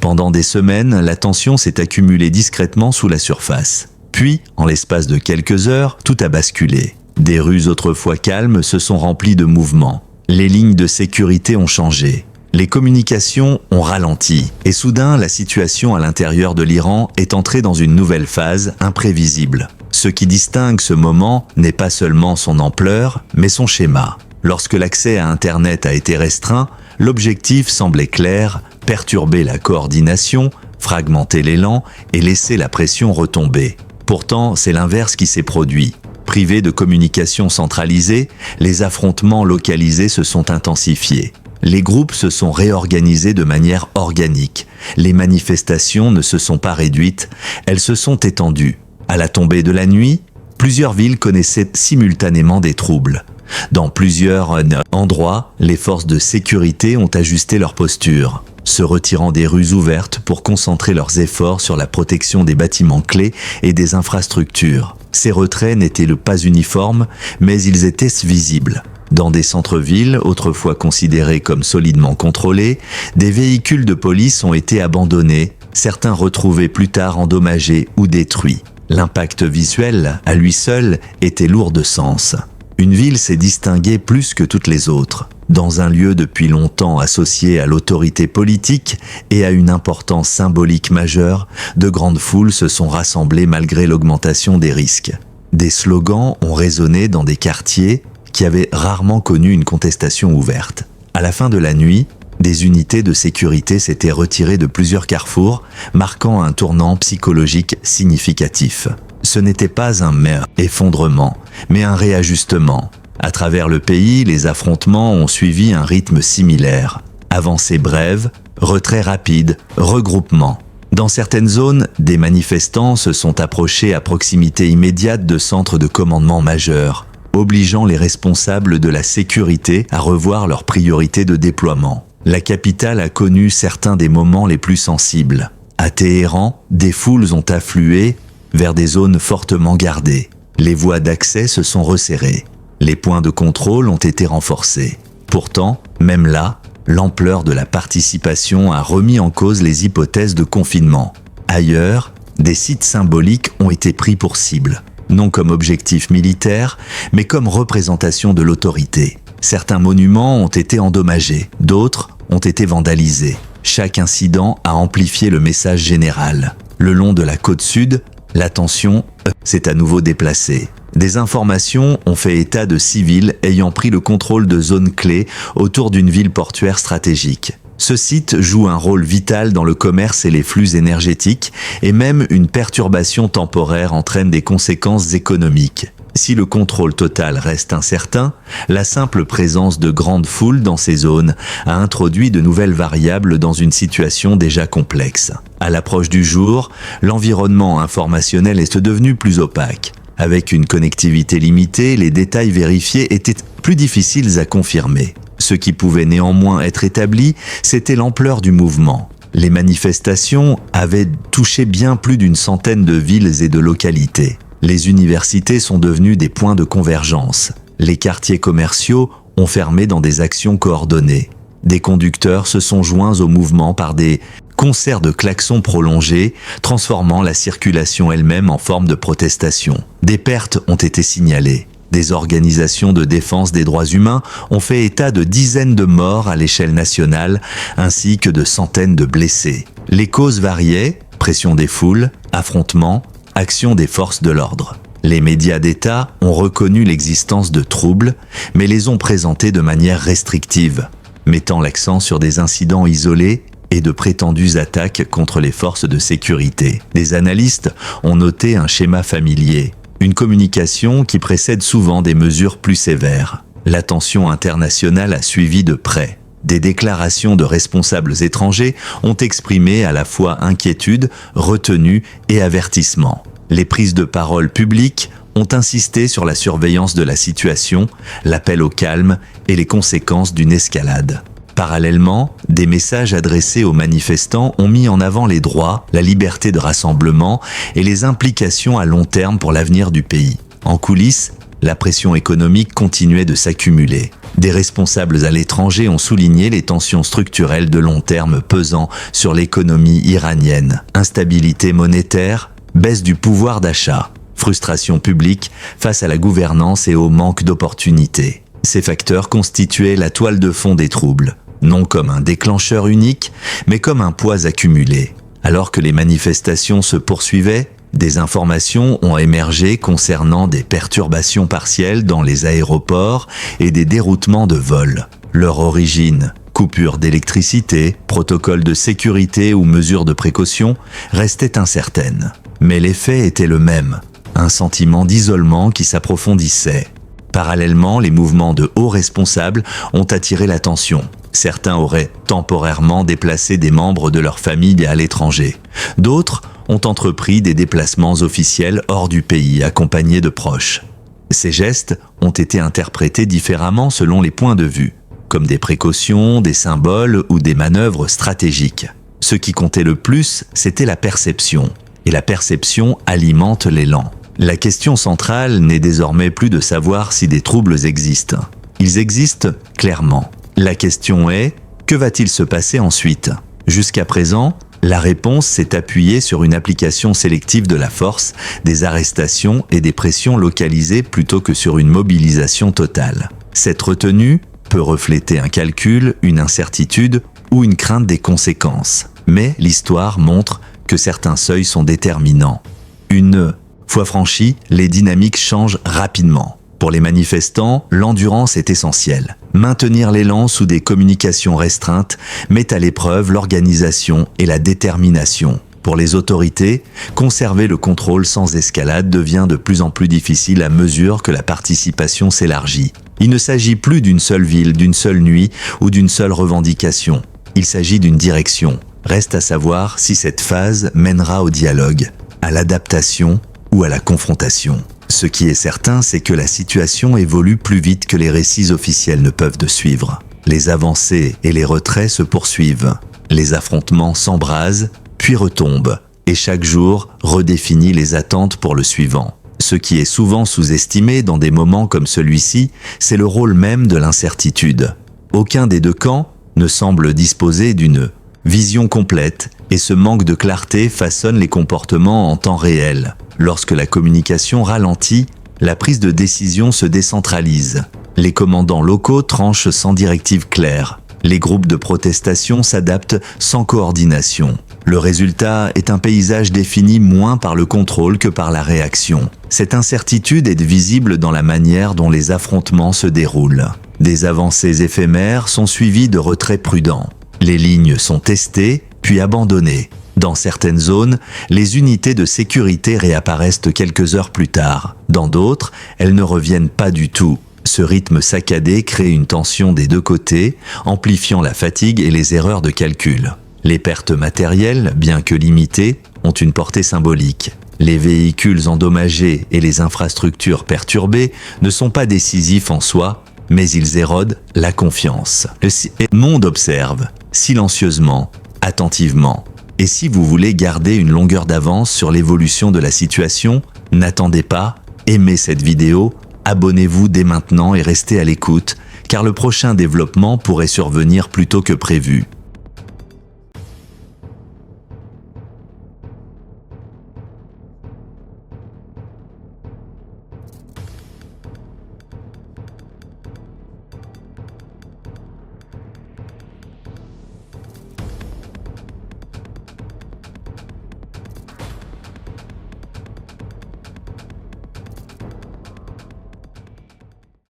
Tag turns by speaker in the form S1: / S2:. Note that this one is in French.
S1: Pendant des semaines, la tension s'est accumulée discrètement sous la surface. Puis, en l'espace de quelques heures, tout a basculé. Des rues autrefois calmes se sont remplies de mouvements. Les lignes de sécurité ont changé. Les communications ont ralenti. Et soudain, la situation à l'intérieur de l'Iran est entrée dans une nouvelle phase imprévisible. Ce qui distingue ce moment n'est pas seulement son ampleur, mais son schéma. Lorsque l'accès à Internet a été restreint, l'objectif semblait clair, perturber la coordination, fragmenter l'élan et laisser la pression retomber. Pourtant, c'est l'inverse qui s'est produit. Privés de communication centralisée, les affrontements localisés se sont intensifiés. Les groupes se sont réorganisés de manière organique. Les manifestations ne se sont pas réduites, elles se sont étendues. À la tombée de la nuit, plusieurs villes connaissaient simultanément des troubles. Dans plusieurs endroits, les forces de sécurité ont ajusté leur posture, se retirant des rues ouvertes pour concentrer leurs efforts sur la protection des bâtiments clés et des infrastructures. Ces retraits n'étaient pas uniformes, mais ils étaient visibles. Dans des centres-villes, autrefois considérés comme solidement contrôlés, des véhicules de police ont été abandonnés, certains retrouvés plus tard endommagés ou détruits. L'impact visuel, à lui seul, était lourd de sens. Une ville s'est distinguée plus que toutes les autres. Dans un lieu depuis longtemps associé à l'autorité politique et à une importance symbolique majeure, de grandes foules se sont rassemblées malgré l'augmentation des risques. Des slogans ont résonné dans des quartiers qui avaient rarement connu une contestation ouverte. À la fin de la nuit, des unités de sécurité s'étaient retirées de plusieurs carrefours, marquant un tournant psychologique significatif. Ce n'était pas un mer effondrement, mais un réajustement. À travers le pays, les affrontements ont suivi un rythme similaire. Avancées brèves, retraits rapides, regroupements. Dans certaines zones, des manifestants se sont approchés à proximité immédiate de centres de commandement majeurs, obligeant les responsables de la sécurité à revoir leurs priorités de déploiement. La capitale a connu certains des moments les plus sensibles. À Téhéran, des foules ont afflué vers des zones fortement gardées. Les voies d'accès se sont resserrées. Les points de contrôle ont été renforcés. Pourtant, même là, l'ampleur de la participation a remis en cause les hypothèses de confinement. Ailleurs, des sites symboliques ont été pris pour cible, non comme objectif militaire, mais comme représentation de l'autorité. Certains monuments ont été endommagés, d'autres ont été vandalisés. Chaque incident a amplifié le message général. Le long de la côte sud, la tension s'est à nouveau déplacée. Des informations ont fait état de civils ayant pris le contrôle de zones clés autour d'une ville portuaire stratégique. Ce site joue un rôle vital dans le commerce et les flux énergétiques, et même une perturbation temporaire entraîne des conséquences économiques. Si le contrôle total reste incertain, la simple présence de grandes foules dans ces zones a introduit de nouvelles variables dans une situation déjà complexe. À l'approche du jour, l'environnement informationnel est devenu plus opaque. Avec une connectivité limitée, les détails vérifiés étaient plus difficiles à confirmer. Ce qui pouvait néanmoins être établi, c'était l'ampleur du mouvement. Les manifestations avaient touché bien plus d'une centaine de villes et de localités. Les universités sont devenues des points de convergence. Les quartiers commerciaux ont fermé dans des actions coordonnées. Des conducteurs se sont joints au mouvement par des concerts de klaxons prolongés, transformant la circulation elle-même en forme de protestation. Des pertes ont été signalées. Des organisations de défense des droits humains ont fait état de dizaines de morts à l'échelle nationale, ainsi que de centaines de blessés. Les causes variaient, pression des foules, affrontements, action des forces de l'ordre. Les médias d'État ont reconnu l'existence de troubles, mais les ont présentés de manière restrictive, mettant l'accent sur des incidents isolés et de prétendues attaques contre les forces de sécurité. Des analystes ont noté un schéma familier, une communication qui précède souvent des mesures plus sévères. L'attention internationale a suivi de près. Des déclarations de responsables étrangers ont exprimé à la fois inquiétude, retenue et avertissement. Les prises de parole publiques ont insisté sur la surveillance de la situation, l'appel au calme et les conséquences d'une escalade. Parallèlement, des messages adressés aux manifestants ont mis en avant les droits, la liberté de rassemblement et les implications à long terme pour l'avenir du pays. En coulisses, La pression économique continuait de s'accumuler. Des responsables à l'étranger ont souligné les tensions structurelles de long terme pesant sur l'économie iranienne. Instabilité monétaire, baisse du pouvoir d'achat, frustration publique face à la gouvernance et au manque d'opportunités. Ces facteurs constituaient la toile de fond des troubles, non comme un déclencheur unique, mais comme un poids accumulé. Alors que les manifestations se poursuivaient, des informations ont émergé concernant des perturbations partielles dans les aéroports et des déroutements de vols. Leur origine, coupure d'électricité, protocole de sécurité ou mesures de précaution, restaient incertaines. Mais l'effet était le même, un sentiment d'isolement qui s'approfondissait. Parallèlement, les mouvements de hauts responsables ont attiré l'attention. Certains auraient temporairement déplacé des membres de leur famille à l'étranger. D'autres ont entrepris des déplacements officiels hors du pays accompagnés de proches. Ces gestes ont été interprétés différemment selon les points de vue, comme des précautions, des symboles ou des manœuvres stratégiques. Ce qui comptait le plus, c'était la perception. Et la perception alimente l'élan. La question centrale n'est désormais plus de savoir si des troubles existent. Ils existent clairement. La question est, que va-t-il se passer ensuite ? Jusqu'à présent, la réponse s'est appuyée sur une application sélective de la force, des arrestations et des pressions localisées plutôt que sur une mobilisation totale. Cette retenue peut refléter un calcul, une incertitude ou une crainte des conséquences. Mais l'histoire montre que certains seuils sont déterminants. Une fois franchis, les dynamiques changent rapidement. Pour les manifestants, l'endurance est essentielle. Maintenir l'élan sous des communications restreintes met à l'épreuve l'organisation et la détermination. Pour les autorités, conserver le contrôle sans escalade devient de plus en plus difficile à mesure que la participation s'élargit. Il ne s'agit plus d'une seule ville, d'une seule nuit ou d'une seule revendication. Il s'agit d'une direction. Reste à savoir si cette phase mènera au dialogue, à l'adaptation ou à la confrontation. Ce qui est certain, c'est que la situation évolue plus vite que les récits officiels ne peuvent de suivre. Les avancées et les retraits se poursuivent. Les affrontements s'embrasent, puis retombent, et chaque jour redéfinit les attentes pour le suivant. Ce qui est souvent sous-estimé dans des moments comme celui-ci, c'est le rôle même de l'incertitude. Aucun des deux camps ne semble disposer d'une vision complète, et ce manque de clarté façonne les comportements en temps réel. Lorsque la communication ralentit, la prise de décision se décentralise. Les commandants locaux tranchent sans directive claire. Les groupes de protestation s'adaptent sans coordination. Le résultat est un paysage défini moins par le contrôle que par la réaction. Cette incertitude est visible dans la manière dont les affrontements se déroulent. Des avancées éphémères sont suivies de retraits prudents. Les lignes sont testées, puis abandonnées. Dans certaines zones, les unités de sécurité réapparaissent quelques heures plus tard. Dans d'autres, elles ne reviennent pas du tout. Ce rythme saccadé crée une tension des deux côtés, amplifiant la fatigue et les erreurs de calcul. Les pertes matérielles, bien que limitées, ont une portée symbolique. Les véhicules endommagés et les infrastructures perturbées ne sont pas décisifs en soi, mais ils érodent la confiance. Le monde observe, silencieusement, attentivement. Et si vous voulez garder une longueur d'avance sur l'évolution de la situation, n'attendez pas, aimez cette vidéo, abonnez-vous dès maintenant et restez à l'écoute, car le prochain développement pourrait survenir plus tôt que prévu.